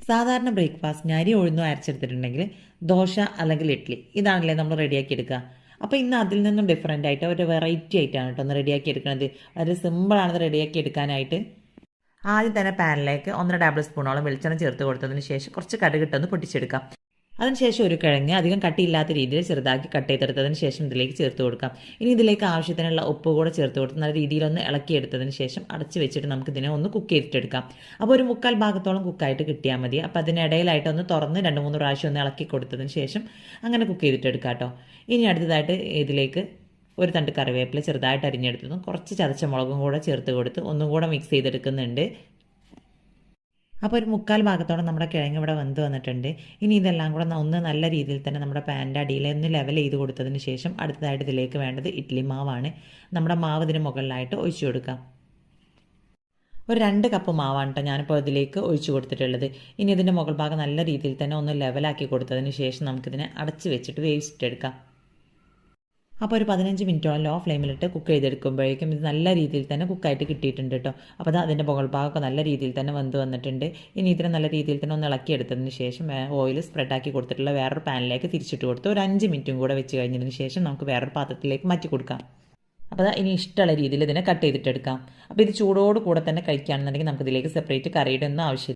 സാധാരണ ബ്രേക്ക്ഫാസ്റ്റിന് അരി ഉഴുന്നോ അരച്ചെടുത്തിട്ടുണ്ടെങ്കിൽ ദോശ അല്ലെങ്കിൽ ഇഡ്ഡലി ഇതാണല്ലേ നമ്മൾ റെഡിയാക്കി എടുക്കുക. അപ്പോൾ ഇന്ന് അതിൽ നിന്നും ഡിഫറൻ്റ് ആയിട്ട് ഒരു വെറൈറ്റി ആയിട്ടാണ് കേട്ടോ ഒന്ന് റെഡിയാക്കി എടുക്കുന്നത്. വളരെ സിമ്പിളാണ് റെഡിയാക്കി എടുക്കാനായിട്ട്. ആദ്യം തന്നെ പാനിലേക്ക് 1.5 ടേബിൾ സ്പൂണോളം വെളിച്ചെണ്ണ ചേർത്ത് കൊടുത്തതിന് ശേഷം കുറച്ച് കടുകിട്ടൊന്ന് പൊട്ടിച്ചെടുക്കാം. അതിനുശേഷം ഒരു കിഴങ്ങ് അധികം കട്ടിയില്ലാത്ത രീതിയിൽ ചെറുതാക്കി കട്ട് ചെയ്തെടുത്തതിന് ശേഷം ഇതിലേക്ക് ചേർത്ത് കൊടുക്കാം. ഇനി ഇതിലേക്ക് ആവശ്യത്തിനുള്ള ഉപ്പ് കൂടെ ചേർത്ത് കൊടുത്ത് നല്ല രീതിയിലൊന്ന് ഇളക്കിയെടുത്തതിന് ശേഷം അടച്ച് വെച്ചിട്ട് നമുക്ക് ഇതിനെ ഒന്ന് കുക്ക് ചെയ്തിട്ടെടുക്കാം. അപ്പോൾ ഒരു 3/4 ഭാഗത്തോളം കുക്കായിട്ട് കിട്ടിയാൽ മതി. അപ്പോൾ അതിനിടയിലായിട്ട് ഒന്ന് തുറന്ന് 2-3 പ്രാവശ്യം ഒന്ന് ഇളക്കി കൊടുത്തതിന് ശേഷം അങ്ങനെ കുക്ക് ചെയ്തിട്ടെടുക്കാം കേട്ടോ. ഇനി അടുത്തതായിട്ട് ഇതിലേക്ക് ഒരു തണ്ട് കറിവേപ്പില ചെറുതായിട്ട് അരിഞ്ഞെടുത്തതും കുറച്ച് ചതച്ച മുളകും കൂടെ ചേർത്ത് കൊടുത്ത് ഒന്നും കൂടെ മിക്സ് ചെയ്തെടുക്കുന്നുണ്ട്. അപ്പോൾ ഒരു 3/4 ഭാഗത്തോളം നമ്മുടെ കിഴങ്ങ് ഇവിടെ വെന്ത് വന്നിട്ടുണ്ട്. ഇനി ഇതെല്ലാം കൂടെ ഒന്ന് നല്ല രീതിയിൽ തന്നെ നമ്മുടെ പാനിൻ്റെ അടിയിൽ ഒന്ന് ലെവൽ ചെയ്ത് കൊടുത്തതിന് ശേഷം അടുത്തതായിട്ട് ഇതിലേക്ക് വേണ്ടത് ഇഡ്ഡലി മാവാണ്. നമ്മുടെ മാവ് ഇതിന് മുകളിലായിട്ട് ഒഴിച്ചു കൊടുക്കാം. ഒരു 2 കപ്പ് മാവാണ് കേട്ടോ ഞാനിപ്പോൾ ഇതിലേക്ക് ഒഴിച്ചു കൊടുത്തിട്ടുള്ളത്. ഇനി ഇതിൻ്റെ മുകൾ ഭാഗം നല്ല രീതിയിൽ തന്നെ ഒന്ന് ലെവലാക്കി കൊടുത്തതിന് ശേഷം നമുക്കിതിനെ അടച്ച് വെച്ചിട്ട് വേവിച്ചിട്ടെടുക്കാം. അപ്പോൾ ഒരു 15 മിനിറ്റോളം ലോ ഫ്ലെയിമിലിട്ട് കുക്ക് ചെയ്തെടുക്കുമ്പോഴേക്കും ഇത് നല്ല രീതിയിൽ തന്നെ കുക്കായിട്ട് കിട്ടിയിട്ടുണ്ട് കേട്ടോ. അപ്പോൾ അതിൻ്റെ മുകൾ ഭാഗമൊക്കെ നല്ല രീതിയിൽ തന്നെ വെന്ത് വന്നിട്ടുണ്ട്. ഇനി ഇതിനെ നല്ല രീതിയിൽ തന്നെ ഒന്ന് ഇളക്കിയെടുത്തതിന് ശേഷം ഓയിൽ സ്പ്രെഡാക്കി കൊടുത്തിട്ടുള്ള വേറൊരു പാനിലേക്ക് തിരിച്ചിട്ട് കൊടുത്ത് ഒരു 5 മിനിറ്റും കൂടെ വെച്ച് കഴിഞ്ഞതിന് ശേഷം നമുക്ക് വേറൊരു പാത്രത്തിലേക്ക് മാറ്റി കൊടുക്കാം. അപ്പോൾ ഇനി ഇഷ്ടമുള്ള രീതിയിൽ ഇതിനെ കട്ട് ചെയ്തിട്ടെടുക്കാം. അപ്പോൾ ഇത് ചൂടോട് കൂടെ തന്നെ കഴിക്കുകയാണെന്നുണ്ടെങ്കിൽ നമുക്കിതിലേക്ക് സെപ്പറേറ്റ് കറിയുടെ ഒന്നും ആവശ്യമില്ല.